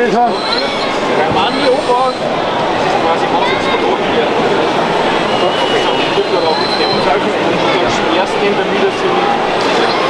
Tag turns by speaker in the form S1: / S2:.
S1: Kilometer.
S2: Beim Mann hier hochfahren, das ist quasi ganz jetzt verloren hier. Das ist auch ein Stück, aber auch mit dem Zeichen, wenn die schwersten in der Mühle sind.